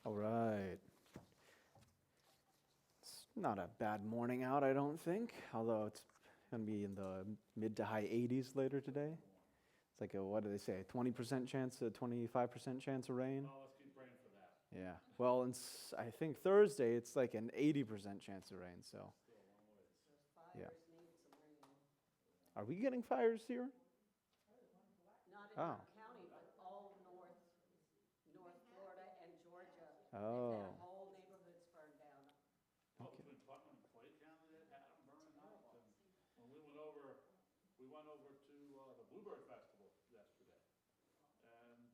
All right. It's not a bad morning out, I don't think, although it's going to be in the mid to high 80s later today. It's like a, what do they say, 20% chance, a 25% chance of rain? Oh, let's keep praying for that. Yeah. Well, it's, I think Thursday it's like an 80% chance of rain, so. Still a long ways. Yeah. Fires need some rain. Are we getting fires here? Not in Oh. our county, but all North Florida and Georgia. Oh. They've had whole neighborhoods burned down. Oh, Okay. between Putnam and Clay County, that had them burning up. And when we went over to the Bluebird Festival yesterday. And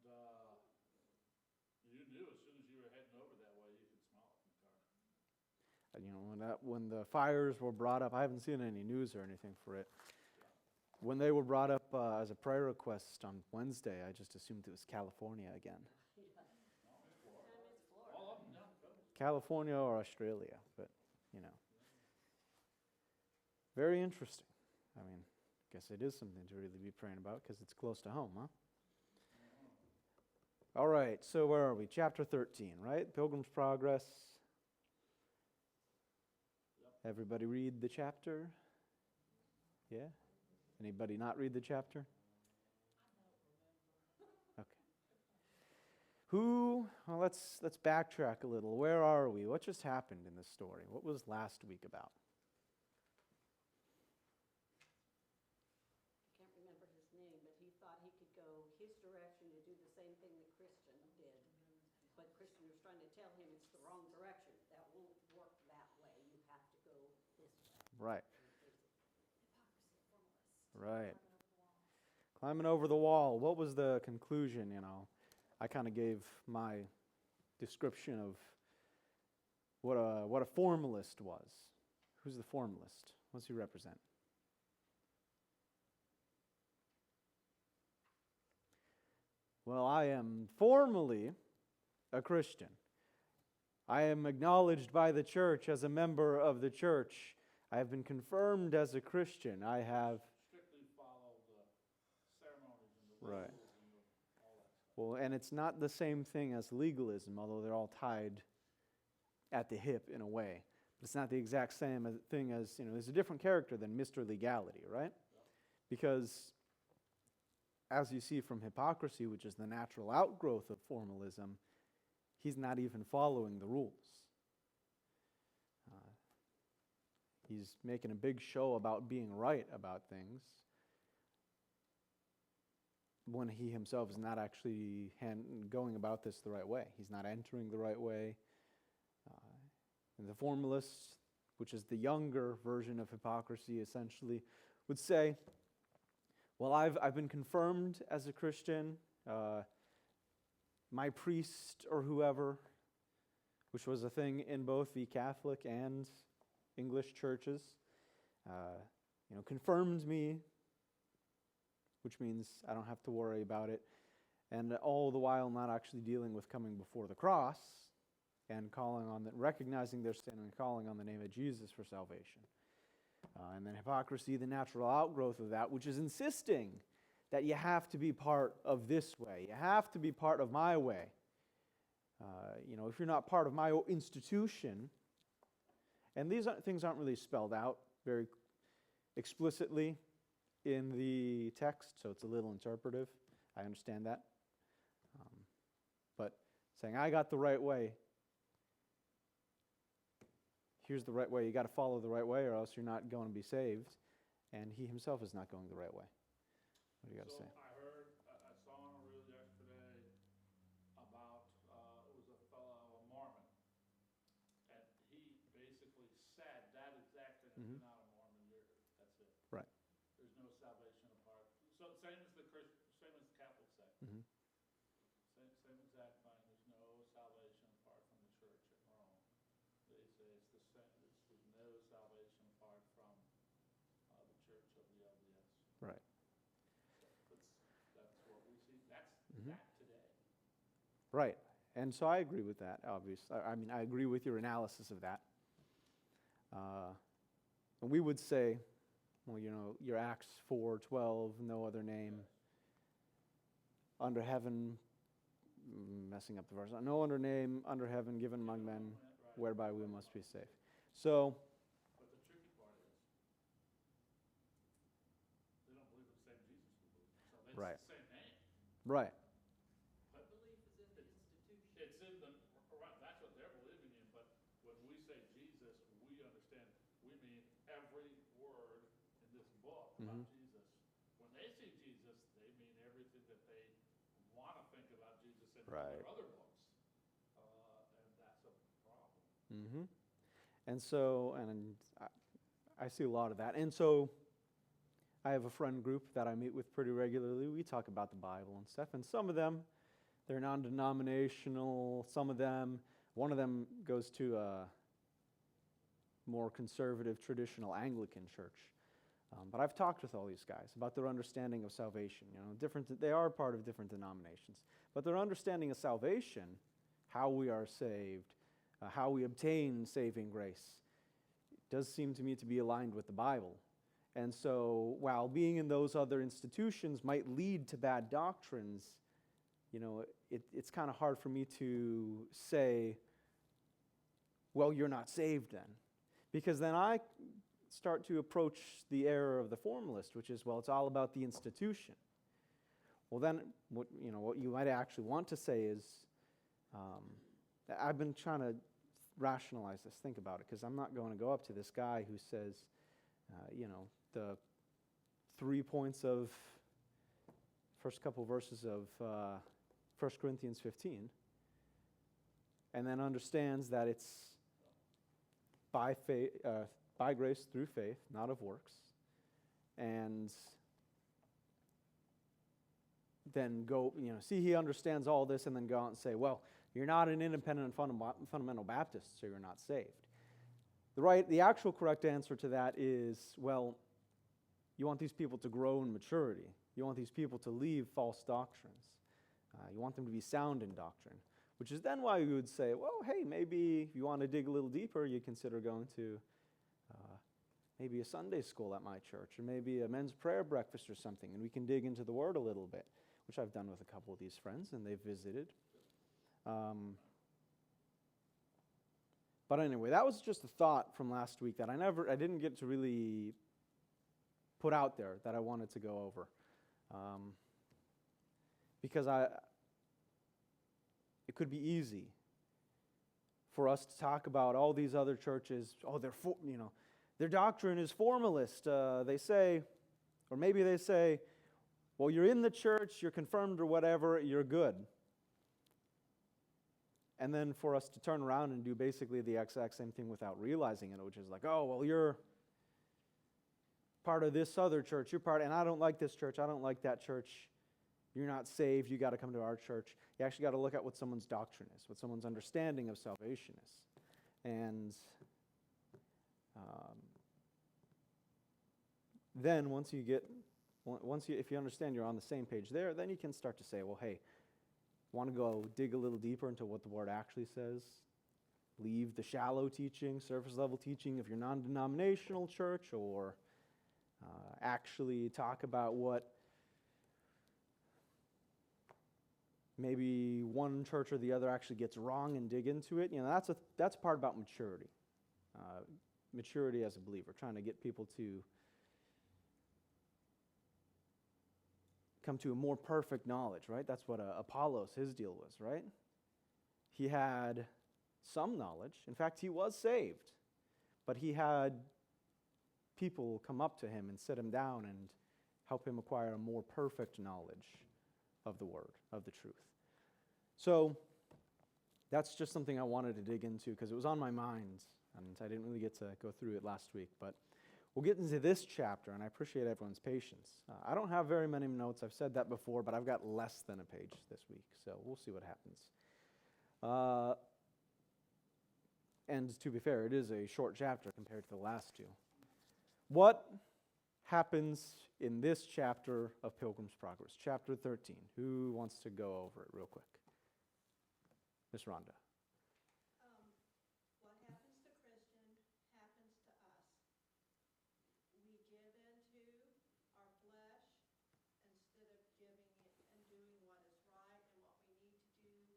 you knew as soon as you were heading over that way, you could smell it in the car. You know, when the fires were brought up, I haven't seen any news or anything for it. When they were brought up as a prayer request on Wednesday, I just assumed it was California again. Yeah. No, it's And Florida. it's Florida. All of them down the coast. California or Australia, but, you know. Very interesting. I mean, I guess it is something to really be praying about because it's close to home, huh? All right, so where are we? Chapter 13, right? Pilgrim's Progress. Yep. Everybody read the chapter? Yeah? Anybody not read the chapter? Okay. Well, let's backtrack a little. Where are we? What just happened in this story? What was last week about? I can't remember his name, but he thought he could go his direction to do the same thing that Christian did. But Christian was trying to tell him it's the wrong direction. That won't work that way. You have to go this way. Right. Hypocrisy, formalist. Right. Climbing over the wall. Climbing over the wall. What was the conclusion, you know? I kind of gave my description of what a formalist was. Who's the formalist? What does he represent? Well, I am formally a Christian. I am acknowledged by the church as a member of the church. I have been confirmed as a Christian. I have... Strictly follow the ceremonies and the Right. rules and all that stuff. Well, and it's not the same thing as legalism, although they're all tied at the hip in a way. But it's not the exact same thing as, you know, there's a different character than Mr. Legality, right? Because as you see from hypocrisy, which is the natural outgrowth of formalism, he's not even following the rules. He's making a big show about being right about things when he himself is not actually going about this the right way. He's not entering the right way. And the formalist, which is the younger version of hypocrisy, essentially, would say, well, I've been confirmed as a Christian. My priest or whoever, which was a thing in both the Catholic and English churches, confirmed me, which means I don't have to worry about it, and all the while not actually dealing with coming before the cross and recognizing their sin and calling on the name of Jesus for salvation. And then hypocrisy, the natural outgrowth of that, which is insisting that you have to be part of this way. You have to be part of my way. If you're not part of my institution, and these things aren't really spelled out very explicitly in the text, so it's a little interpretive. I understand that. But saying, I got the right way, here's the right way, you got to follow the right way or else you're not going to be saved, and he himself is not going the right way. What do you got to say? I saw on a reel yesterday about, it was a fellow, a Mormon, and he basically said that exact thing, if you're not a Mormon, that's it. Right. There's no salvation apart. So same as the Catholic sect. Mm-hmm. Same exact thing, there's no salvation apart from the church in Rome. They say it's the same, there's no salvation apart from the church of the LDS. Right. That's what we see. That's Mm-hmm. that today. Right. And so I agree with that, obviously. I agree with your analysis of that. And we would say, well, your Acts 4:12, no other name under heaven messing up the verse. No other name under heaven given among men Right. whereby we must be saved. So, But the tricky part is, they don't believe in the same Jesus we believe in. So it's Right. the same name. right, But Belief is in the institution. it's in the, right, that's what they're believing in, but when we say Jesus, we understand, we mean every word in this book about Mhm. Jesus. When they see Jesus, they mean everything that they want to think about Jesus in Right. their other books. And that's a problem. hmm and so, and I see a lot of that. And so, I have a friend group that I meet with pretty regularly. We talk about the Bible and stuff, and some of them, they're non-denominational. Some of them, one of them goes to a more conservative, traditional Anglican church. But I've talked with all these guys about their understanding of salvation. You know, they are part of different denominations, but their understanding of salvation, how we are saved, how we obtain saving grace, does seem to me to be aligned with the Bible. And so, while being in those other institutions might lead to bad doctrines, you know, it's kind of hard for me to say, well, you're not saved then. Because then I start to approach the error of the formalist, which is, well, it's all about the institution. Well, then, what you might actually want to say is, I've been trying to rationalize this, think about it, because I'm not going to go up to this guy who says, the 3 points of first couple verses of 1 Corinthians 15, and then understands that it's by faith, by grace through faith, not of works, and then go, he understands all this, and then go out and say, well, you're not an independent fundamental Baptist, so you're not saved. The actual correct answer to that is, well, you want these people to grow in maturity. You want these people to leave false doctrines. You want them to be sound in doctrine, which is then why we would say, well, hey, maybe if you want to dig a little deeper, you consider going to maybe a Sunday school at my church, or maybe a men's prayer breakfast or something, and we can dig into the Word a little bit, which I've done with a couple of these friends, and they've visited. But anyway, that was just a thought from last week that I didn't get to really put out there that I wanted to go over. Because it could be easy for us to talk about all these other churches. Oh, their doctrine is formalist. They say, or maybe they say, well, you're in the church, you're confirmed or whatever, you're good. And then for us to turn around and do basically the exact same thing without realizing it, which is like, oh, well, you're part of this other church, and I don't like this church, I don't like that church, you're not saved, you got to come to our church. You actually got to look at what someone's doctrine is, what someone's understanding of salvation is. And then if you understand you're on the same page there, then you can start to say, well, hey, want to go dig a little deeper into what the Word actually says? Leave the shallow teaching, surface level teaching of your non-denominational church, or actually talk about what maybe one church or the other actually gets wrong and dig into it. That's part about maturity. Maturity as a believer, trying to get people to come to a more perfect knowledge, right? That's what Apollos, his deal was, right? He had some knowledge. In fact, he was saved. But he had people come up to him and sit him down and help him acquire a more perfect knowledge of the Word, of the truth. So that's just something I wanted to dig into because it was on my mind, and I didn't really get to go through it last week. But we'll get into this chapter, and I appreciate everyone's patience. I don't have very many notes. I've said that before, but I've got less than a page this week, so we'll see what happens. And to be fair, it is a short chapter compared to the last two. What happens in this chapter of Pilgrim's Progress, chapter 13? Who wants to go over it real quick? Miss Rhonda. What happens to Christian happens to us. We give into our flesh instead of giving it and doing what is right and what we need to do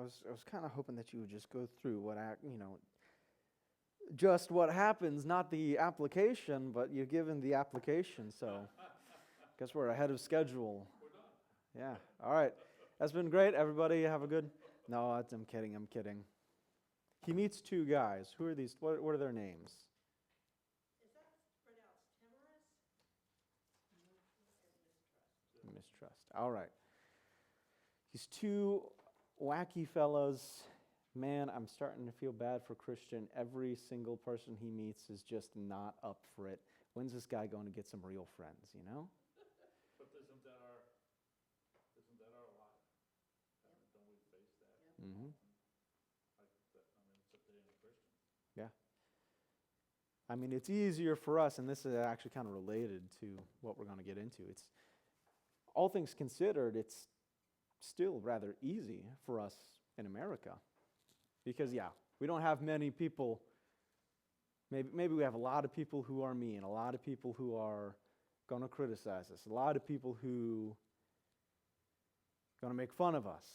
I was kind of hoping that you would just go through just what happens, not the application, but you've given the application, so guess we're ahead of schedule. We're done. Yeah, all right. That's been great. Everybody have a good... No, I'm kidding. He meets two guys. Who are these? What are their names? Is that pronounced timorous? Mistrust. All right. These two wacky fellows. Man, I'm starting to feel bad for Christian. Every single person he meets is just not up for it. When's this guy going to get some real friends, you know? But isn't that our life? Don't we face that? Mm-hmm. It's a being a Christian. Yeah. I mean, it's easier for us, and this is actually kind of related to what we're going to get into. It's all things considered, it's still rather easy for us in America. Because, yeah, we don't have many people. Maybe we have a lot of people who are mean, a lot of people who are going to criticize us, a lot of people who are going to make fun of us.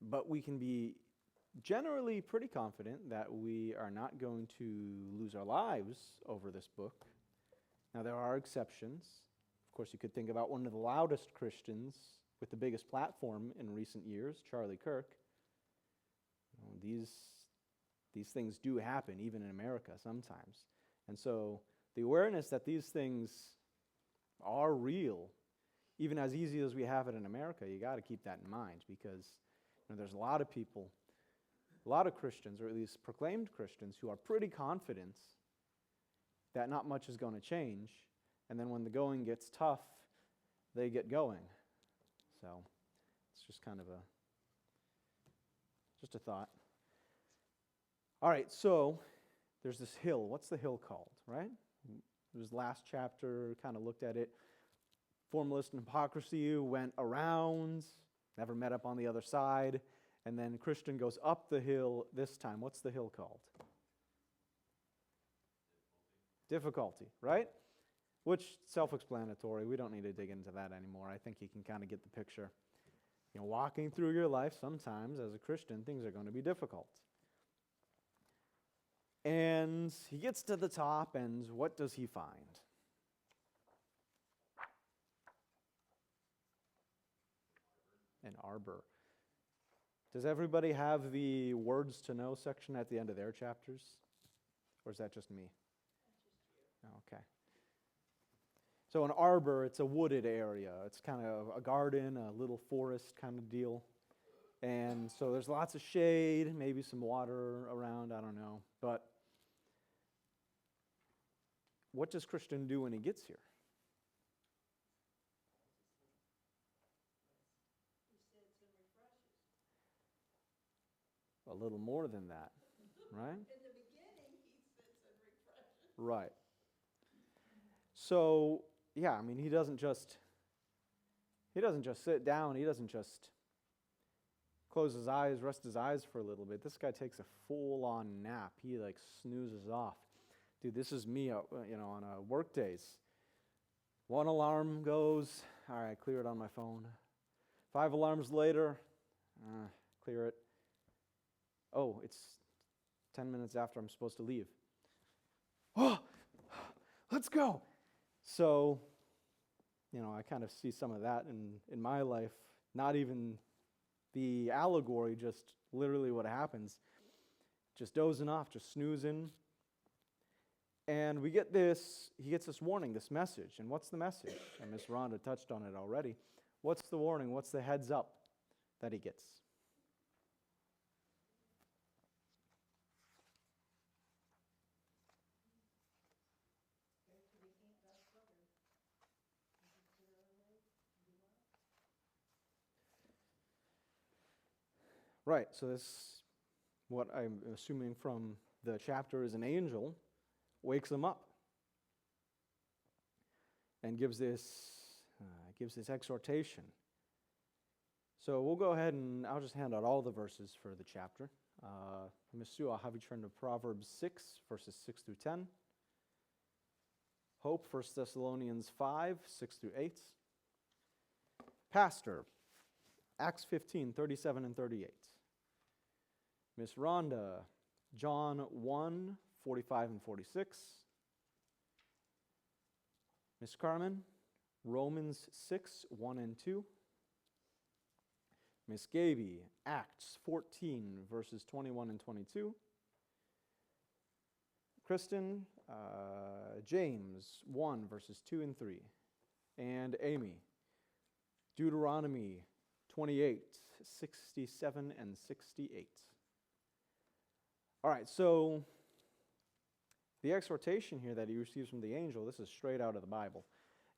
But we can be generally pretty confident that we are not going to lose our lives over this book. Now, there are exceptions. Of course, you could think about one of the loudest Christians with the biggest platform in recent years, Charlie Kirk. These things do happen, even in America sometimes. And so the awareness that these things are real, even as easy as we have it in America, you got to keep that in mind, because there's a lot of people, a lot of Christians, or at least proclaimed Christians, who are pretty confident that not much is going to change, and then when the going gets tough, they get going. So it's just kind of just a thought. All right, so there's this hill. What's the hill called, right? It was last chapter, kind of looked at it. Formalist and hypocrisy went around, never met up on the other side, and then Christian goes up the hill this time. What's the hill called? Difficulty, right? Which, self-explanatory. We don't need to dig into that anymore. I think you can kind of get the picture. Walking through your life, sometimes as a Christian, things are going to be difficult. And he gets to the top, and what does he find? An arbor. Does everybody have the words to know section at the end of their chapters? Or is that just me? Okay. So an arbor, it's a wooded area. It's kind of a garden, a little forest kind of deal. And so there's lots of shade, maybe some water around, I don't know. But what does Christian do when he gets here? He sits and refreshes. A little more than that, right? In the beginning, he sits and refreshes. Right. So, yeah, I mean, he doesn't just sit down. He doesn't just close his eyes, rest his eyes for a little bit. This guy takes a full-on nap. He, snoozes off. Dude, this is me, on work days. One alarm goes, all right, clear it on my phone. 5 alarms later, clear it. Oh, it's 10 minutes after I'm supposed to leave. Oh, let's go. So, I kind of see some of that in my life. Not even the allegory, just literally what happens. Just dozing off, just snoozing. And he gets this warning, this message. And what's the message? And Miss Rhonda touched on it already. What's the warning? What's the heads up that he gets? Right, so this, what I'm assuming from the chapter, is an angel wakes him up and gives this exhortation. So we'll go ahead and I'll just hand out all the verses for the chapter. Ms. Sue, I'll have you turn to Proverbs 6, verses 6 through 10. Hope, 1 Thessalonians 5, 6 through 8. Pastor, Acts 15, 37 and 38. Miss Rhonda, John 1, 45 and 46. Miss Carmen, Romans 6, 1 and 2. Miss Gaby, Acts 14, verses 21 and 22. Kristen, James 1, verses 2 and 3. And Amy, Deuteronomy 28, 67 and 68. All right, so the exhortation here that he receives from the angel, this is straight out of the Bible.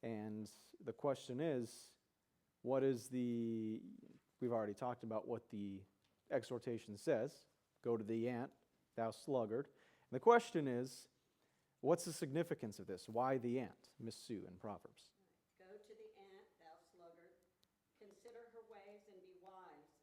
And the question is, what is the, we've already talked about what the exhortation says. Go to the ant, thou sluggard. And the question is, what's the significance of this? Why the ant? Miss Sue in Proverbs. Go to the ant, thou sluggard, consider her ways and be wise,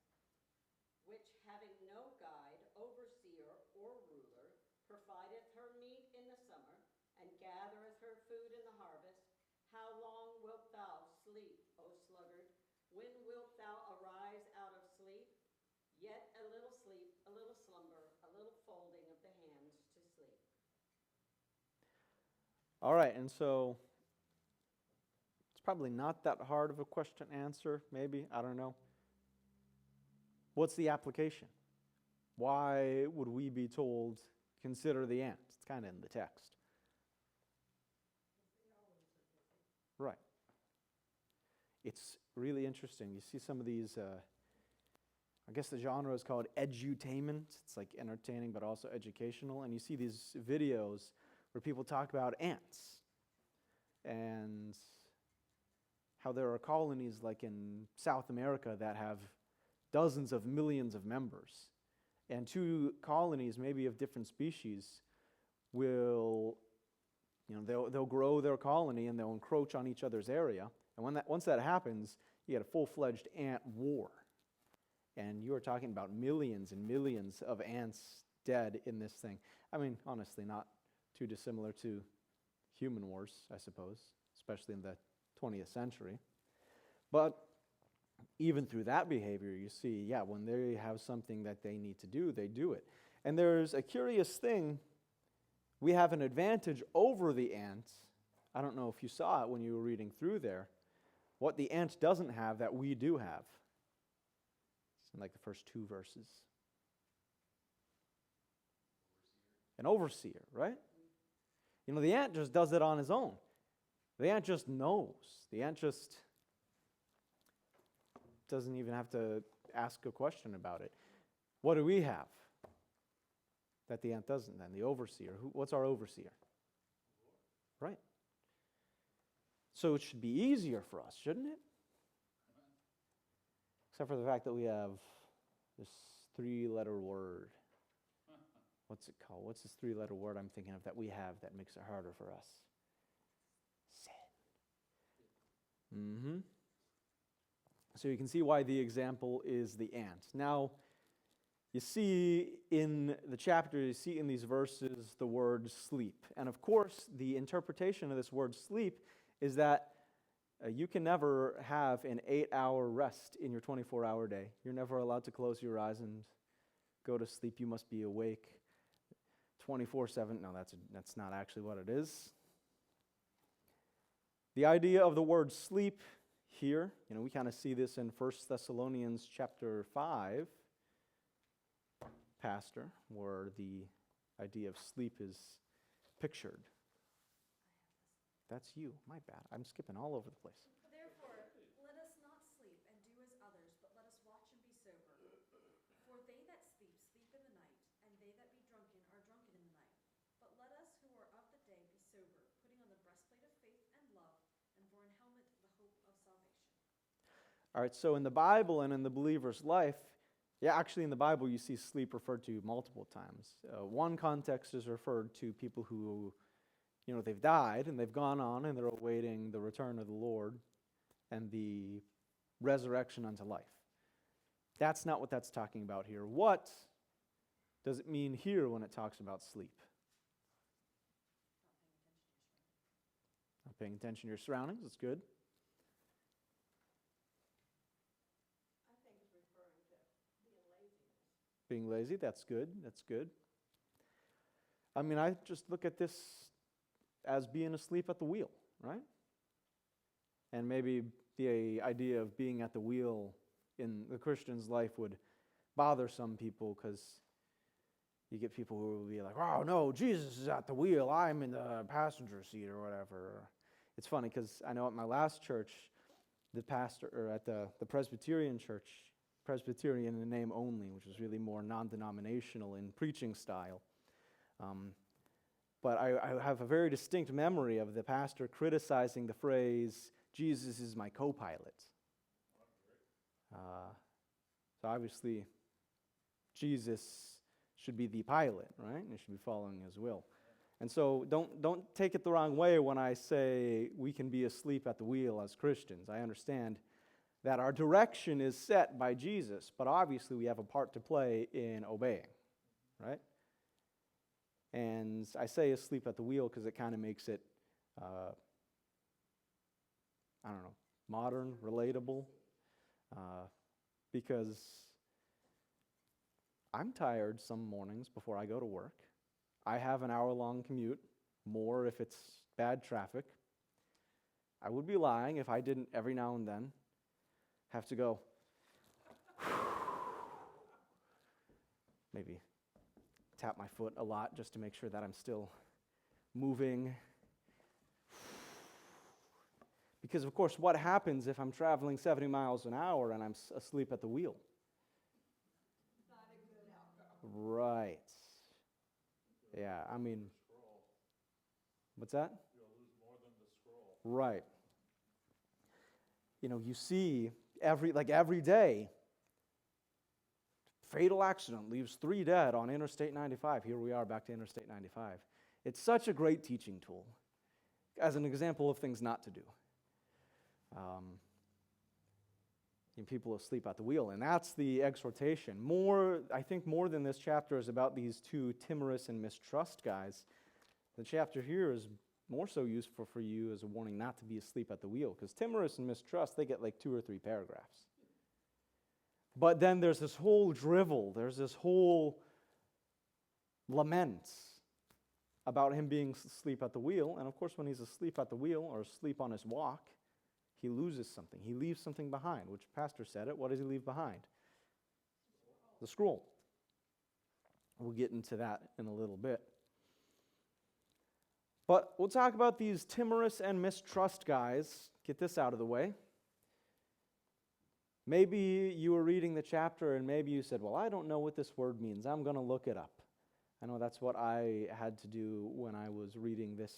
which having no guide, overseer, or ruler, provideth her meat in the summer, and gathereth her food in the harvest. How long wilt thou sleep, O sluggard? When wilt thou arise out of sleep? Yet a little sleep, a little slumber, a little folding of the hands to sleep. All right, and so it's probably not that hard of a question to answer, maybe, I don't know. What's the application? Why would we be told, consider the ant? It's kind of in the text. Right. It's really interesting. You see some of these, I guess the genre is called edutainment. It's like entertaining but also educational. And you see these videos where people talk about ants and how there are colonies like in South America that have dozens of millions of members. And two colonies, maybe of different species, will, they'll grow their colony and they'll encroach on each other's area. And once that happens, you get a full-fledged ant war. And you are talking about millions and millions of ants dead in this thing. I mean, honestly, not too dissimilar to human wars, I suppose, especially in the 20th century. But even through that behavior, you see, when they have something that they need to do, they do it. And there's a curious thing. We have an advantage over the ant. I don't know if you saw it when you were reading through there. What the ant doesn't have that we do have. It's in like the first two verses. An overseer, right? The ant just does it on his own. The ant just knows. The ant just doesn't even have to ask a question about it. What do we have that the ant doesn't then? The overseer. What's our overseer? Right. So it should be easier for us, shouldn't it? Except for the fact that we have this three-letter word. What's it called? What's this three-letter word I'm thinking of that we have that makes it harder for us? Sin. So you can see why the example is the ant. Now, you see in the chapter, you see in these verses the word sleep. And of course, the interpretation of this word sleep is that you can never have an 8-hour rest in your 24-hour day. You're never allowed to close your eyes and go to sleep. You must be awake 24/7. No, that's not actually what it is. The idea of the word sleep here, we kind of see this in 1 Thessalonians chapter 5, Pastor, where the idea of sleep is pictured. That's you. My bad. I'm skipping all over the place. Therefore, let us not sleep and do as others, but let us watch and be sober. For they that sleep, sleep in the night, and they that be drunken are drunken in the night. But let us who are of the day be sober, putting on the breastplate of faith and love, and for an helmet the hope of salvation. All right, so in the Bible and in the believer's life, actually in the Bible you see sleep referred to multiple times. One context is referred to people who, they've died and they've gone on and they're awaiting the return of the Lord and the resurrection unto life. That's not what that's talking about here. What does it mean here when it talks about sleep? Not paying attention to your surroundings. That's good. I think being lazy. That's good. That's good. I mean, I just look at this as being asleep at the wheel, right? And maybe the idea of being at the wheel in the Christian's life would bother some people, because you get people who will be like, oh, no, Jesus is at the wheel. I'm in the passenger seat or whatever. It's funny because I know at my last church, the pastor, or at the Presbyterian church, Presbyterian in the name only, which is really more non-denominational in preaching style. But I have a very distinct memory of the pastor criticizing the phrase, Jesus is my co-pilot. So obviously, Jesus should be the pilot, right? And you should be following his will. And so don't take it the wrong way when I say we can be asleep at the wheel as Christians. I understand that our direction is set by Jesus, but obviously we have a part to play in obeying, right? And I say asleep at the wheel because it kind of makes it, modern, relatable, because I'm tired some mornings before I go to work. I have an hour-long commute, more if it's bad traffic. I would be lying if I didn't every now and then have to go, maybe tap my foot a lot just to make sure that I'm still moving. Because, of course, what happens if I'm traveling 70 miles an hour and I'm asleep at the wheel? Not a good outcome. Right. Yeah, I mean, Scroll. what's that? You'll lose more than the scroll. Right. You know, you see every day, fatal accident leaves 3 dead on Interstate 95. Here we are back to Interstate 95. It's such a great teaching tool as an example of things not to do. People asleep at the wheel, and that's the exhortation. I think more than this chapter is about these two timorous and mistrust guys. The chapter here is more so useful for you as a warning not to be asleep at the wheel, because timorous and mistrust, they get like 2 or 3 paragraphs. But then there's this whole drivel, there's this whole lament about him being asleep at the wheel, and of course when he's asleep at the wheel or asleep on his walk, he loses something. He leaves something behind, which Pastor said it. What does he leave behind? The scroll. We'll get into that in a little bit. But we'll talk about these timorous and mistrust guys. Get this out of the way. Maybe you were reading the chapter and maybe you said, well, I don't know what this word means. I'm going to look it up. I know that's what I had to do when I was reading this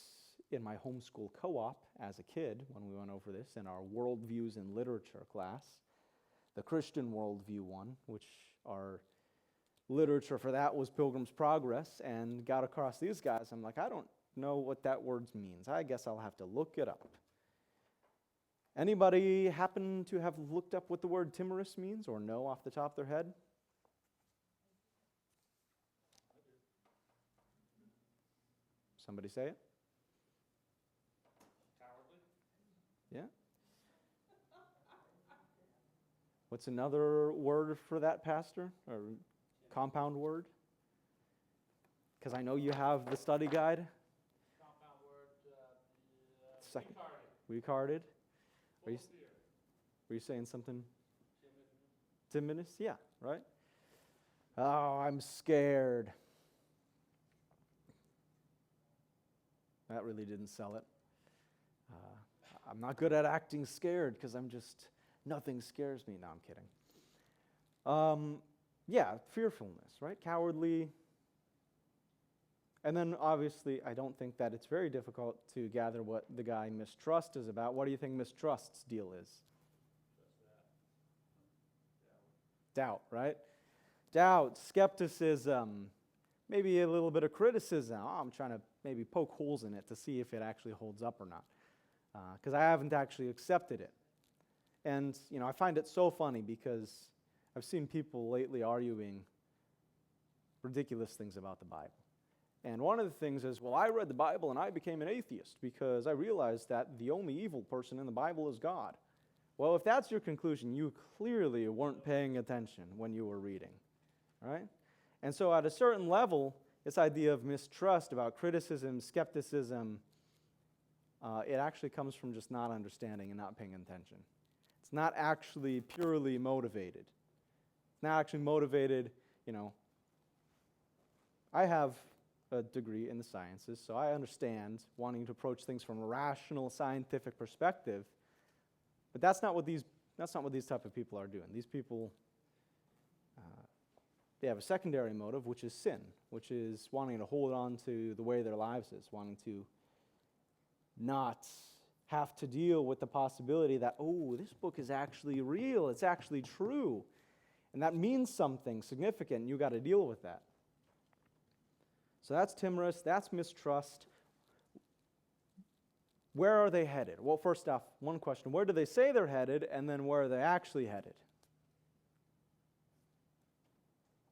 in my homeschool co-op as a kid when we went over this in our Worldviews in Literature class, the Christian Worldview one, which our literature for that was Pilgrims Progress, and got across these guys. I'm like, I don't know what that word means. I guess I'll have to look it up. Anybody happen to have looked up what the word timorous means or know off the top of their head? Somebody say it? Cowardly? Yeah? What's another word for that, Pastor? Or compound word? Because I know you have the study guide. Compound word, Second. retarded. Retarded. Are you, Full of fear. were you saying something? Timid. Timidness? Yeah, right? Oh, I'm scared. That really didn't sell it. I'm not good at acting scared because nothing scares me. No, I'm kidding. Yeah, fearfulness, right? Cowardly. And then obviously, I don't think that it's very difficult to gather what the guy mistrust is about. What do you think mistrust's deal is? Doubt, right? Doubt, skepticism, maybe a little bit of criticism. Oh, I'm trying to maybe poke holes in it to see if it actually holds up or not, because I haven't actually accepted it. And, I find it so funny because I've seen people lately arguing ridiculous things about the Bible. And one of the things is, well, I read the Bible and I became an atheist because I realized that the only evil person in the Bible is God. Well, if that's your conclusion, you clearly weren't paying attention when you were reading, right? And so at a certain level, this idea of mistrust, about criticism, skepticism, it actually comes from just not understanding and not paying attention. It's not actually purely motivated. It's not actually motivated, I have a degree in the sciences, so I understand wanting to approach things from a rational, scientific perspective, but that's not what these type of people are doing. These people, they have a secondary motive, which is sin, which is wanting to hold on to the way their lives is, wanting to not have to deal with the possibility that, this book is actually real, it's actually true, and that means something significant, and you got to deal with that. So that's timorous, that's mistrust. Where are they headed? Well, first off, one question, where do they say they're headed, and then where are they actually headed?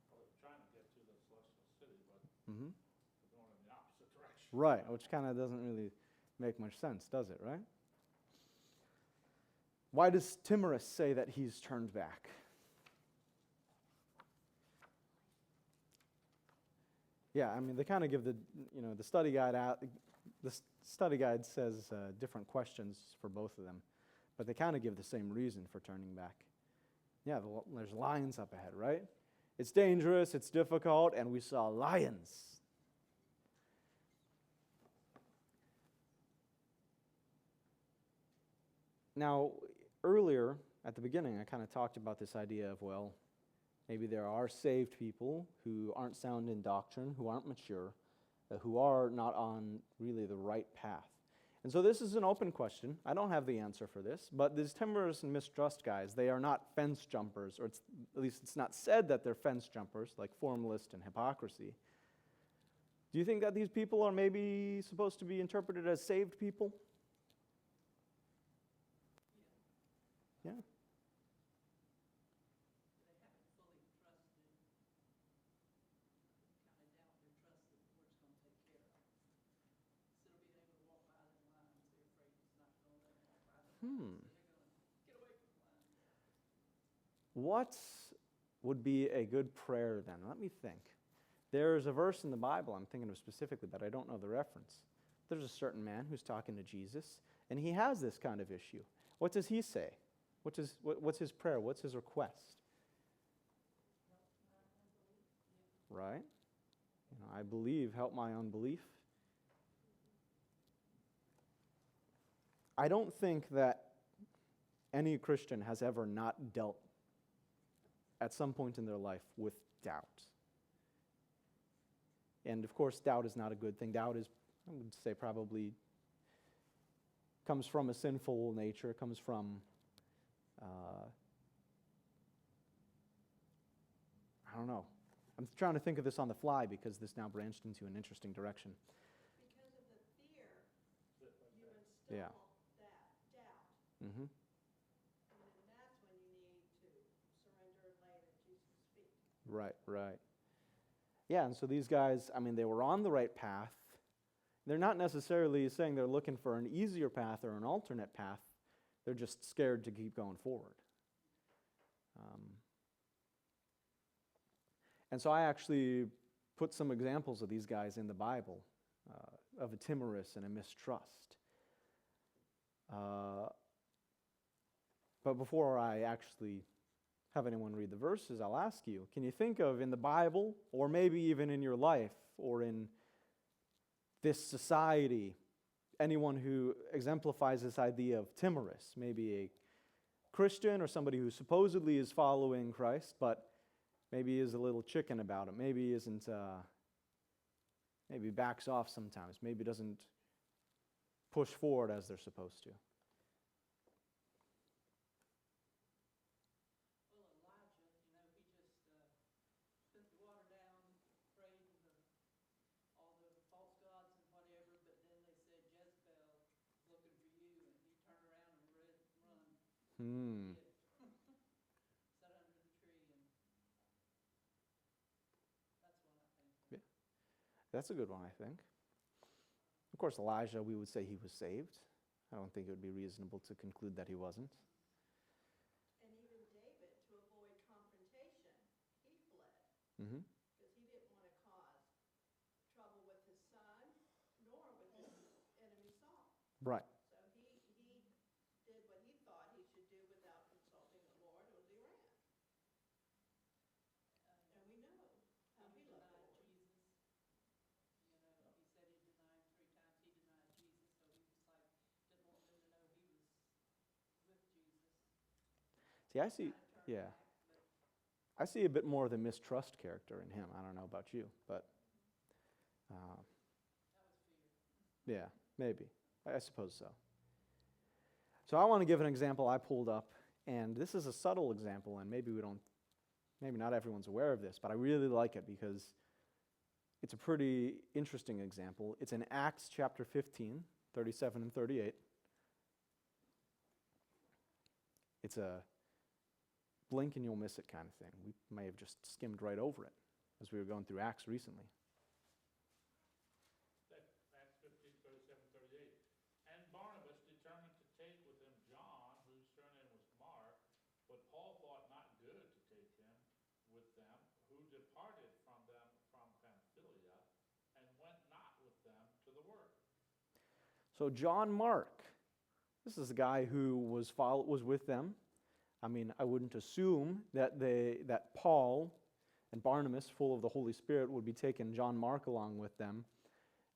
Well, they're trying to get to the celestial city, but Mm-hmm. they're going in the opposite direction. Right, which kind of doesn't really make much sense, does it, right? Why does Timorous say that he's turned back? Yeah, I mean, they kind of give the study guide out. The study guide says different questions for both of them, but they kind of give the same reason for turning back. Yeah, there's lions up ahead, right? It's dangerous, it's difficult, and we saw lions. Now, earlier, at the beginning, I kind of talked about this idea of, well, maybe there are saved people who aren't sound in doctrine, who aren't mature, who are not on really the right path. And so this is an open question. I don't have the answer for this, but these timorous and mistrust guys, they are not fence jumpers, or at least it's not said that they're fence jumpers, like formalist and hypocrisy. Do you think that these people are maybe supposed to be interpreted as saved people? Yeah. They haven't fully trusted, kind of doubt their trust that the Lord's going to take care of them. Instead of being able to walk by them lines, they're afraid He's not going to let them walk by them lines, so they're going to get away from the lines. What would be a good prayer then? Let me think. There's a verse in the Bible I'm thinking of specifically, but I don't know the reference. There's a certain man who's talking to Jesus, and he has this kind of issue. What does he say? What's his prayer? What's his request? Right? I believe, help my unbelief. I don't think that any Christian has ever not dealt at some point in their life with doubt. And of course, doubt is not a good thing. Doubt is, I would say, probably comes from a sinful nature, comes from I don't know. I'm trying to think of this on the fly because this now branched into an interesting direction. Because of the fear, you instill Yeah. that doubt. Mm-hmm. And then that's when you need to surrender and lay it at Jesus' feet. Right. Yeah, and so these guys, I mean, they were on the right path. They're not necessarily saying they're looking for an easier path or an alternate path. They're just scared to keep going forward. And so I actually put some examples of these guys in the Bible, of a timorous and a mistrust. But before I actually have anyone read the verses, I'll ask you, can you think of in the Bible, or maybe even in your life, or in this society, anyone who exemplifies this idea of timorous, maybe a Christian or somebody who supposedly is following Christ, but maybe is a little chicken about it, maybe isn't, maybe backs off sometimes, maybe doesn't push forward as they're supposed to. Well, Elijah, he just spent the water down, prayed to all the false gods and whatever, but then they said Jezebel is looking for you, and he turned around and run. Hmm. Sat under the tree, and that's what I think. Yeah. That's a good one, I think. Of course, Elijah, we would say he was saved. I don't think it would be reasonable to conclude that he wasn't. And even David, to avoid confrontation, he fled. Mm-hmm. Because he Right. So he did what he thought he should do without consulting the Lord or the Iran. And we know how he loved the Lord. Jesus. He said he denied 3 times. He denied Jesus, so he was like, didn't want them to know he was with Jesus. See, I see, Kinda turned yeah. back, but I see a bit more of the mistrust character in him. I don't know about you, but that was fear. yeah, maybe. I suppose so. So I want to give an example I pulled up, and this is a subtle example, and maybe not everyone's aware of this, but I really like it because it's a pretty interesting example. It's in Acts chapter 15, 37 and 38. It's a blink and you'll miss it kind of thing. We may have just skimmed right over it as we were going through Acts recently. Acts 15, 37, 38. And Barnabas determined to take with him John, whose surname was Mark, but Paul thought not good to take him with them, who departed from them from Pamphylia, and went not with them to the work. So John Mark, this is a guy who was with them. I mean, I wouldn't assume that Paul and Barnabas, full of the Holy Spirit, would be taking John Mark along with them.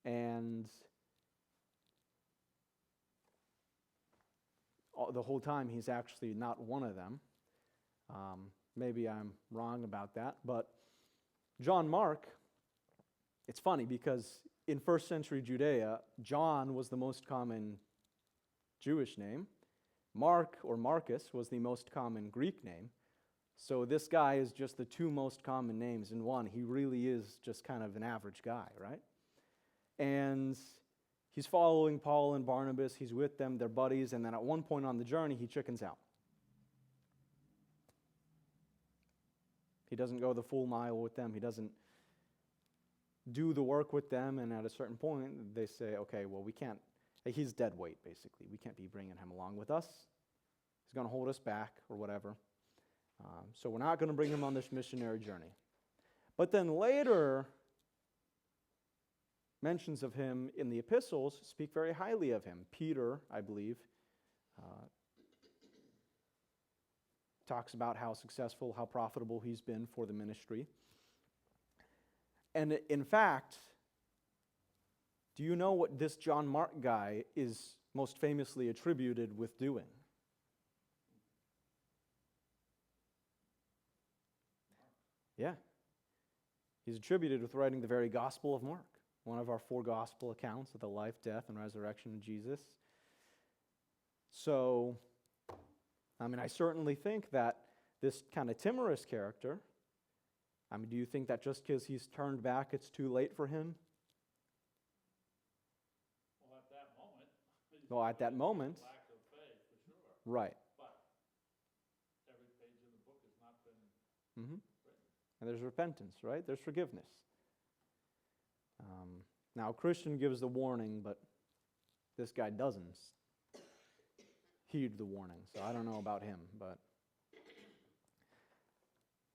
And the whole time, he's actually not one of them. Maybe I'm wrong about that. But John Mark, it's funny because in first century Judea, John was the most common Jewish name. Mark or Marcus was the most common Greek name. So this guy is just the two most common names in one. He really is just kind of an average guy, right? And he's following Paul and Barnabas. He's with them. They're buddies. And then at one point on the journey, he chickens out. He doesn't go the full mile with them. He doesn't do the work with them. And at a certain point, they say, okay, well, we can't. He's dead weight, basically. We can't be bringing him along with us. He's going to hold us back or whatever. So we're not going to bring him on this missionary journey. But then later, mentions of him in the epistles speak very highly of him. Peter, I believe, talks about how successful, how profitable he's been for the ministry. And in fact, do you know what this John Mark guy is most famously attributed with doing? Yeah. He's attributed with writing the very Gospel of Mark, one of our 4 gospel accounts of the life, death, and resurrection of Jesus. So, I mean, I certainly think that this kind of timorous character, I mean, do you think that just because he's turned back, it's too late for him? Well, at that moment. Well, at that moment. Lack of faith, for sure. Right. But every page in the book has not been Mm-hmm. written. And there's repentance, right? There's forgiveness. Now, Christian gives the warning, but this guy doesn't heed the warning. So I don't know about him, but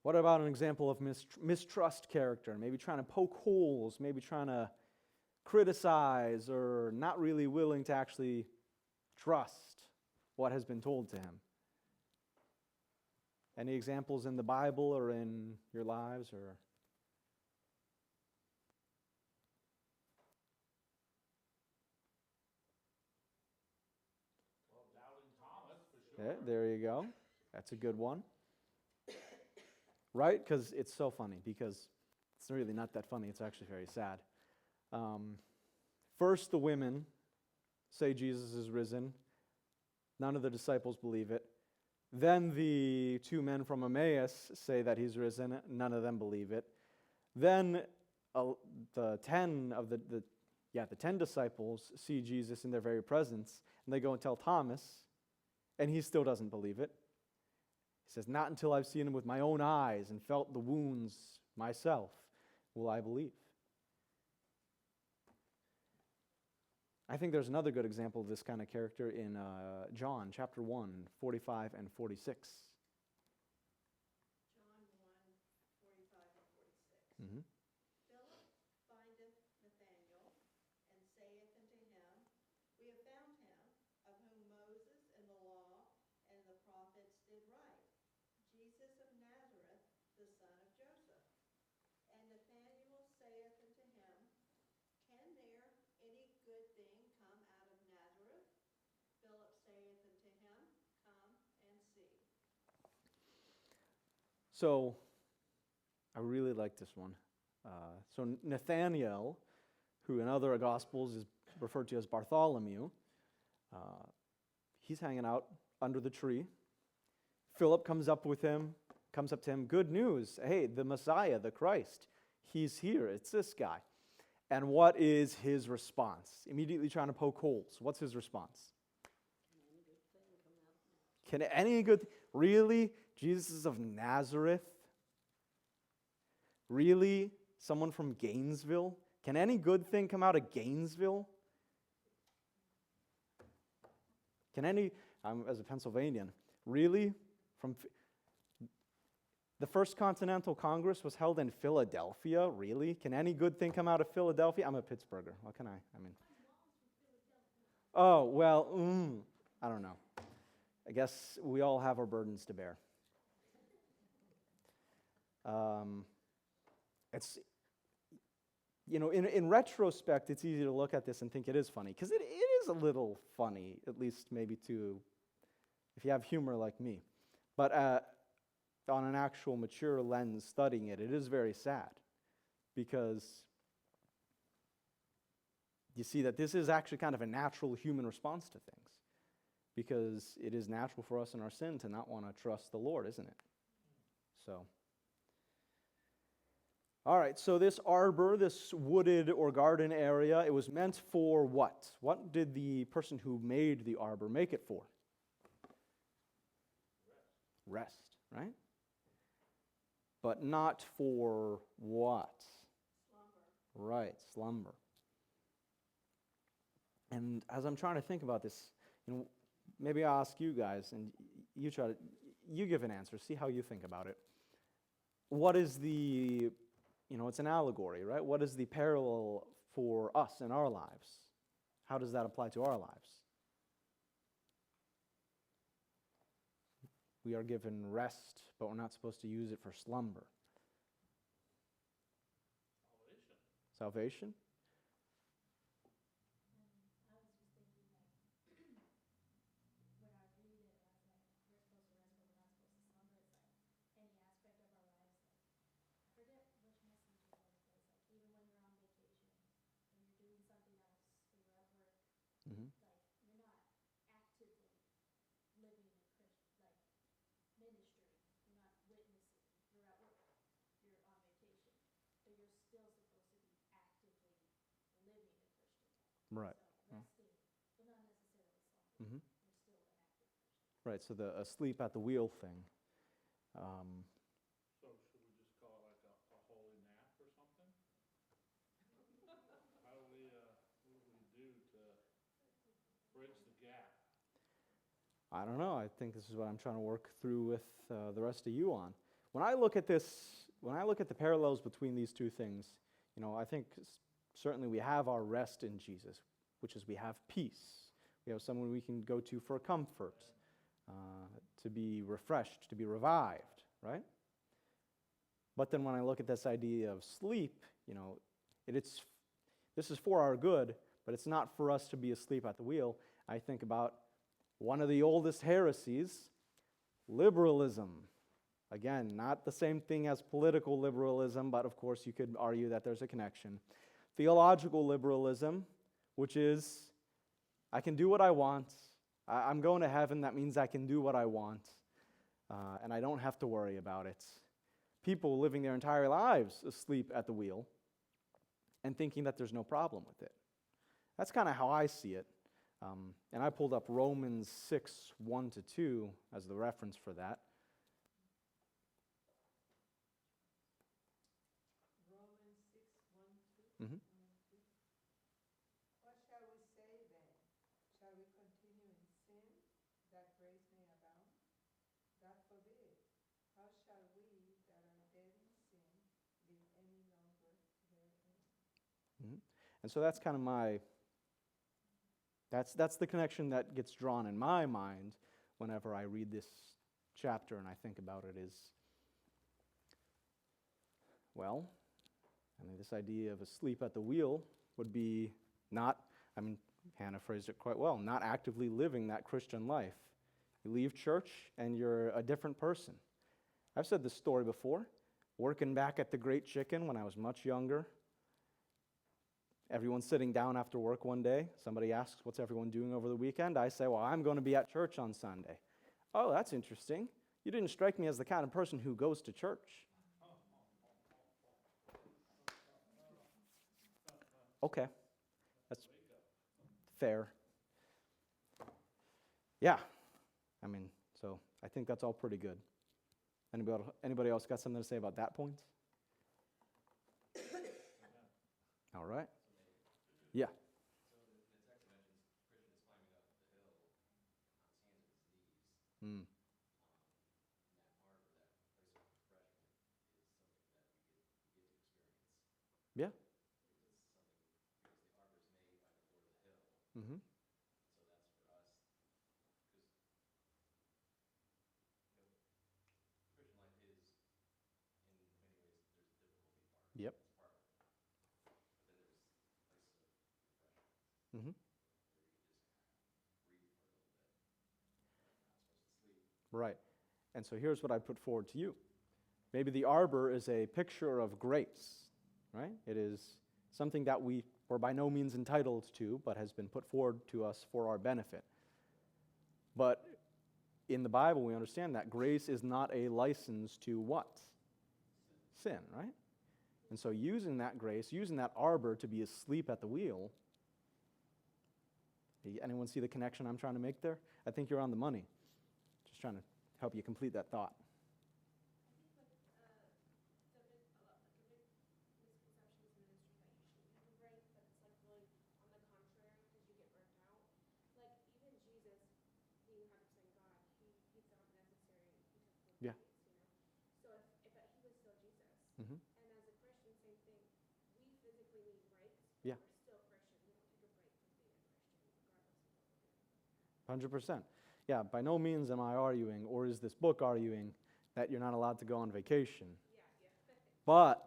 what about an example of mistrust character? Maybe trying to poke holes, maybe trying to criticize, or not really willing to actually trust what has been told to him. Any examples in the Bible or in your lives? Or Well, doubting Thomas, for yeah, sure. there you go. That's a good one. Right? Because it's so funny, because it's really not that funny. It's actually very sad. First, the women say Jesus is risen. None of the disciples believe it. Then the 2 men from Emmaus say that he's risen. None of them believe it. Then the 10 disciples see Jesus in their very presence, and they go and tell Thomas, and he still doesn't believe it. He says, not until I've seen him with my own eyes and felt the wounds myself will I believe. I think there's another good example of this kind of character in John chapter 1, 45 and 46. John 1:45 and 46. Mm-hmm. Philip findeth Nathanael, and saith unto him, We have found him the son of Joseph. And Nathanael saith unto him, Can there any good thing come out of Nazareth? Philip saith unto him, Come and see. So, I really like this one. So Nathanael, who in other Gospels is referred to as Bartholomew, he's hanging out under the tree. Philip comes up to him, good news, hey, the Messiah, the Christ, he's here, it's this guy. And what is his response? Immediately trying to poke holes. What's his response? Can any good, really? Jesus is of Nazareth? Really? Someone from Gainesville? Can any good thing come out of Gainesville? Can any, as a Pennsylvanian, really? The First Continental Congress was held in Philadelphia, really? Can any good thing come out of Philadelphia? I'm a Pittsburgher. What can I mean. Oh, well, I don't know. I guess we all have our burdens to bear. It's, in retrospect, it's easy to look at this and think it is funny, because it is a little funny, at least maybe if you have humor like me. But on an actual mature lens studying it, it is very sad, because you see that this is actually kind of a natural human response to things, because it is natural for us in our sin to not want to trust the Lord, isn't it? So, all right, so this arbor, this wooded or garden area, it was meant for what? What did the person who made the arbor make it for? Rest, right? But not for what? Slumber. Right, slumber. And as I'm trying to think about this, maybe I'll ask you guys, and you give an answer, see how you think about it. What is it's an allegory, right? What is the parallel for us in our lives? How does that apply to our lives? We are given rest, but we're not supposed to use it for slumber. Salvation? I was just thinking, when I read it as we're supposed to rest, but we're not supposed to slumber, it's any aspect of our lives. I forget which message it was, but it's even when you're on vacation, when you're doing something else, or you're at work, Mm-hmm. you're not actively living a Christian, ministry. You're not witnessing. You're at work. You're on vacation, but you're still supposed to be actively living a Christian life. Right. So resting, but not necessarily slumbering. Mm-hmm. You're still an active Christian. Right, so the asleep at the wheel thing. So should we just call it like a holy nap or something? How do we, what do we do to bridge the gap? I don't know. I think this is what I'm trying to work through with the rest of you on. When I look at the parallels between these two things, I think certainly we have our rest in Jesus, which is we have peace. We have someone we can go to for comfort, to be refreshed, to be revived, right? But then when I look at this idea of sleep, this is for our good, but it's not for us to be asleep at the wheel. I think about one of the oldest heresies, liberalism. Again, not the same thing as political liberalism, but of course you could argue that there's a connection. Theological liberalism, which is, I can do what I want. I'm going to heaven, that means I can do what I want, and I don't have to worry about it. People living their entire lives asleep at the wheel and thinking that there's no problem with it. That's kind of how I see it. And I pulled up Romans 6, 1-2 as the reference for that. Romans 6, 1, 2. Mm-hmm. What shall we say then? Shall we continue in sin, that grace may abound? God forbid. How shall we that are dead in sin live any longer therein? Mm-hmm. And so that's kind of that's the connection that gets drawn in my mind whenever I read this chapter and I think about it is, Well, I mean, this idea of asleep at the wheel would be not, I mean, Hannah phrased it quite well, not actively living that Christian life. You leave church and you're a different person. I've said this story before, working back at the Great Chicken when I was much younger. Everyone's sitting down after work one day. Somebody asks, what's everyone doing over the weekend? I say, well, I'm going to be at church on Sunday. Oh, that's interesting. You didn't strike me as the kind of person who goes to church. Okay, that's fair. Yeah, I mean, so I think that's all pretty good. Anybody else got something to say about that point? All right. Yeah. Mm. Yeah. Mm-hmm. Yep. Mm-hmm. Right. And so here's what I put forward to you. Maybe the arbor is a picture of grace, right? It is something that we were by no means entitled to, but has been put forward to us for our benefit. But in the Bible, we understand that grace is not a license to what? Sin, right? And so using that grace, using that arbor to be asleep at the wheel, anyone see the connection I'm trying to make there? I think you're on the money. Just trying to help you complete that thought. Yeah. Mm-hmm. Yeah. 100%. Yeah, by no means am I arguing, or is this book arguing, that you're not allowed to go on vacation. But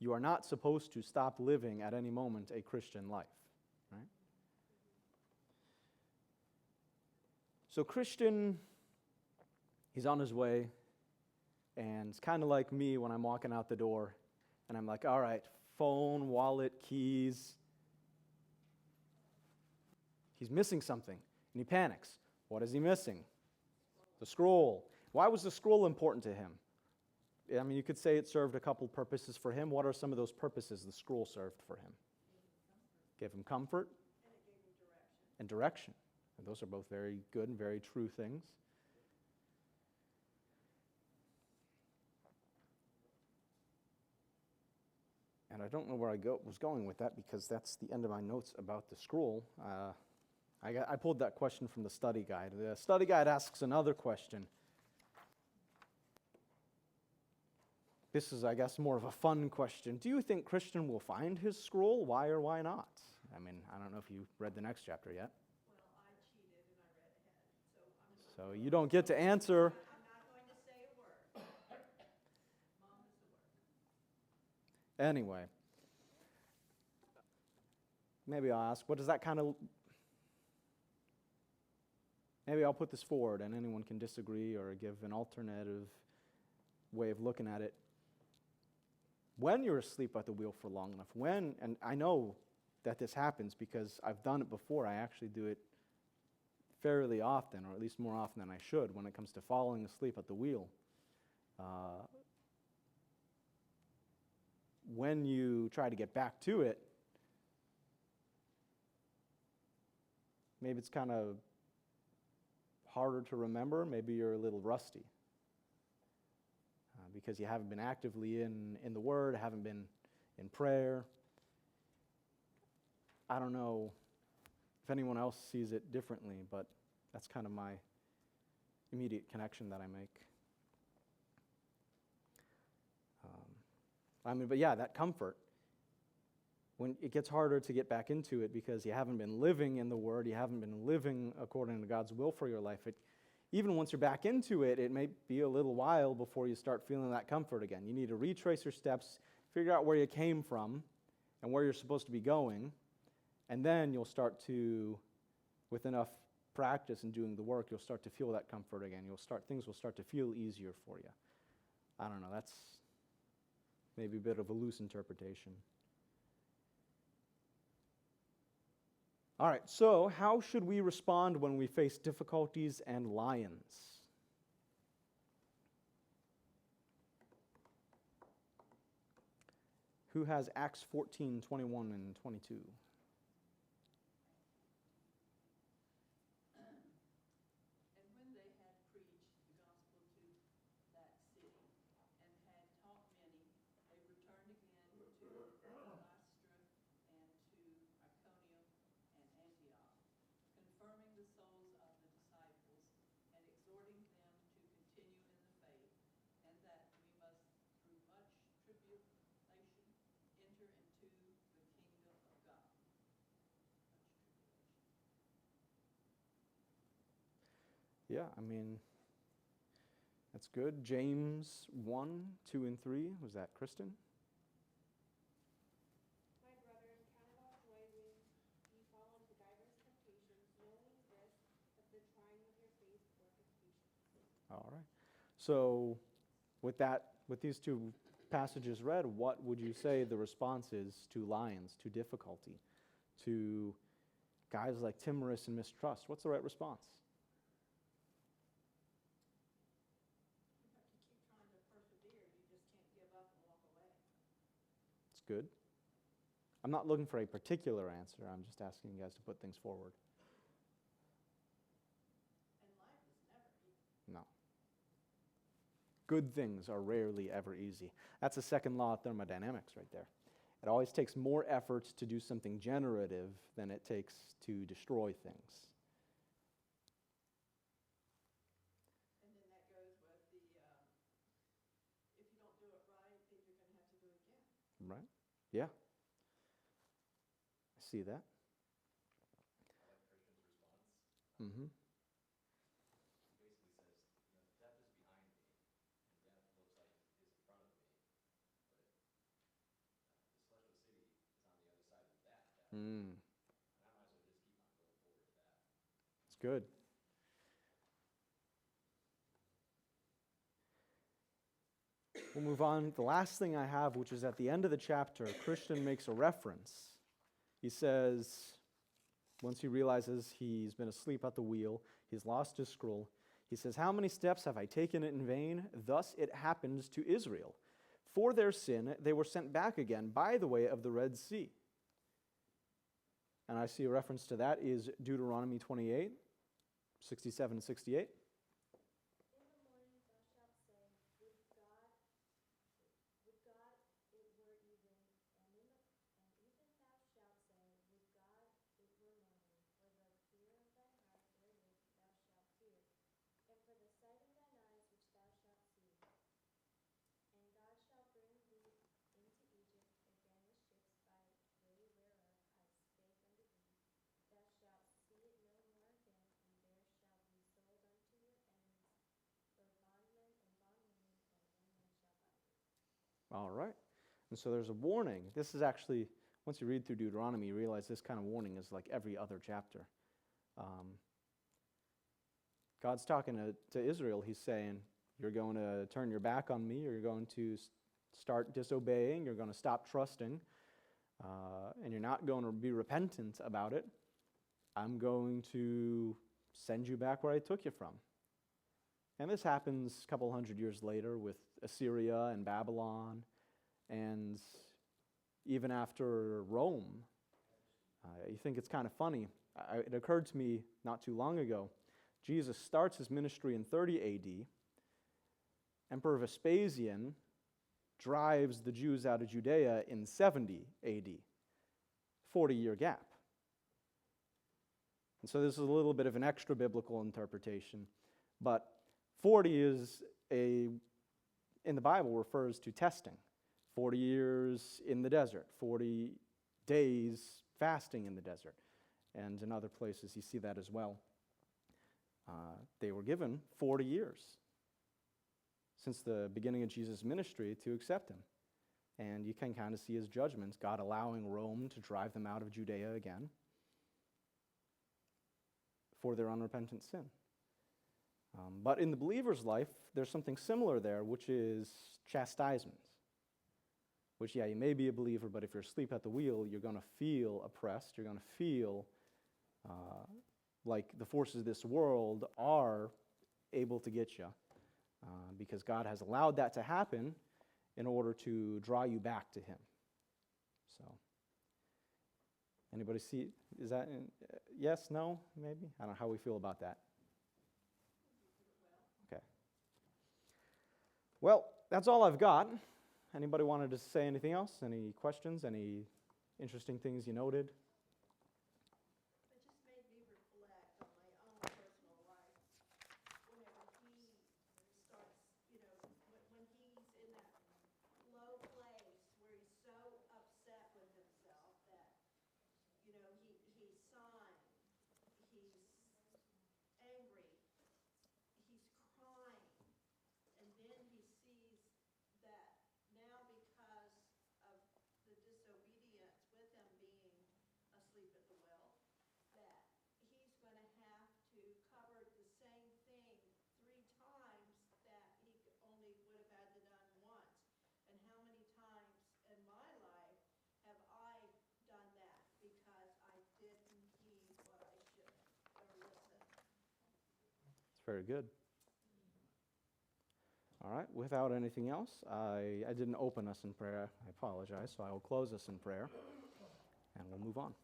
you are not supposed to stop living at any moment a Christian life, right? So Christian, he's on his way, and it's kind of like me when I'm walking out the door, and I'm like, all right, phone, wallet, keys. He's missing something, and he panics. What is he missing? The scroll. Why was the scroll important to him? I mean, you could say it served a couple purposes for him. What are some of those purposes the scroll served for him? Gave him comfort. And direction. And those are both very good and very true things. And I don't know where I was going with that, because that's the end of my notes about the scroll. I pulled that question from the study guide. The study guide asks another question. This is, I guess, more of a fun question. Do you think Christian will find his scroll? Why or why not? I mean, I don't know if you read the next chapter yet. Well, I cheated and I read ahead, So you don't get to answer. I'm not going to say a word. Mom is the word. Anyway, maybe I'll ask, what does that kind of... Maybe I'll put this forward, and anyone can disagree or give an alternative way of looking at it. When you're asleep at the wheel for long enough, and I know that this happens because I've done it before, I actually do it fairly often, or at least more often than I should, when it comes to falling asleep at the wheel. When you try to get back to it, maybe it's kind of harder to remember, maybe you're a little rusty. Because you haven't been actively in the Word, haven't been in prayer. I don't know if anyone else sees it differently, but that's kind of my immediate connection that I make. But yeah, that comfort. When it gets harder to get back into it because you haven't been living in the Word, you haven't been living according to God's will for your life, even once you're back into it, it may be a little while before you start feeling that comfort again. You need to retrace your steps. figure out where you came from and where you're supposed to be going, and then you'll start to, with enough practice in doing the work, you'll start to feel that comfort again. Things will start to feel easier for you. I don't know, that's maybe a bit of a loose interpretation. All right, so how should we respond when we face difficulties and lions? Who has Acts 14, 21 and 22? And when they had preached the gospel to that city and had taught many, they returned again to Lystra and to Iconium and Antioch, confirming the souls of the disciples and exhorting them to continue in the faith, and that we must, through much tribulation, enter into the kingdom of God. Much tribulation. Yeah, I mean, that's good. James 1, 2, and 3. Was that Kristen? My brethren, count it all joy when ye fall into diverse temptations, knowing this, that the trying of your faith worketh patience. All right. So with these two passages read, what would you say the response is to lions, to difficulty, to guys like timorous and mistrust? What's the right response? You have to keep trying to persevere. You just can't give up and walk away. It's good. I'm not looking for a particular answer. I'm just asking you guys to put things forward. And life is never easy. No. Good things are rarely ever easy. That's the second law of thermodynamics right there. It always takes more effort to do something generative than it takes to destroy things. And then that goes with the, if you don't do it right, then you're going to have to do it again. Right? Yeah. I see that. I like Christian's response. Mm-hmm. He basically says, death is behind me, and death looks like is in front of me, but the celestial city is on the other side of that death, and I might as well just keep on going forward to that. It's good. We'll move on. The last thing I have, which is at the end of the chapter, Christian makes a reference. He says, once he realizes he's been asleep at the wheel, he's lost his scroll, he says, "How many steps have I taken it in vain? Thus it happened to Israel. For their sin, they were sent back again by the way of the Red Sea." And I see a reference to that is Deuteronomy 28, 67 and 68. In the morning thou shalt say, would God it were even, and even thou shalt say, would God it were morning, for the fear of thine heart wherewith thou shalt fear, and for the sight of thine eyes which thou shalt see. And God shall bring thee into Egypt again with ships by way whereof I spake unto thee. Thou shalt see it no more again, and there shall be sold unto your enemies for bondmen and bondwomen, and no man shall buy you. All right. And so there's a warning. This is actually, once you read through Deuteronomy, you realize this kind of warning is like every other chapter. God's talking to Israel. He's saying, you're going to turn your back on me. You're going to start disobeying. You're going to stop trusting. And you're not going to be repentant about it. I'm going to send you back where I took you from. And this happens a couple hundred years later with Assyria and Babylon, and even after Rome. You think it's kind of funny. It occurred to me not too long ago. Jesus starts his ministry in 30 AD. Emperor Vespasian drives the Jews out of Judea in 70 AD. 40-year gap. And so this is a little bit of an extra biblical interpretation. But 40 is in the Bible refers to testing. 40 years in the desert, 40 days fasting in the desert. And in other places you see that as well. They were given 40 years since the beginning of Jesus' ministry to accept him. And you can kind of see his judgments, God allowing Rome to drive them out of Judea again for their unrepentant sin. But in the believer's life, there's something similar there, which is chastisements. Which, yeah, you may be a believer, but if you're asleep at the wheel, you're going to feel oppressed. You're going to feel like the forces of this world are able to get you, because God has allowed that to happen in order to draw you back to Him. So, anybody see? Is that yes, no, maybe? I don't know how we feel about that. Okay. Well, that's all I've got. Anybody wanted to say anything else? Any questions? Any interesting things you noted? It just made me reflect on my own personal life. Whenever he starts, when he's in that low place where he's so upset with himself that, he's sighing, he's angry, he's crying, and then he sees that now because of the disobedience with him being asleep at the well, that he's going to have to cover the same thing 3 times that he only would have had to done once. And how many times in my life have I done that because I didn't heed what I should or listen? It's very good. All right, without anything else, I didn't open us in prayer. I apologize, so I will close us in prayer, and we'll move on.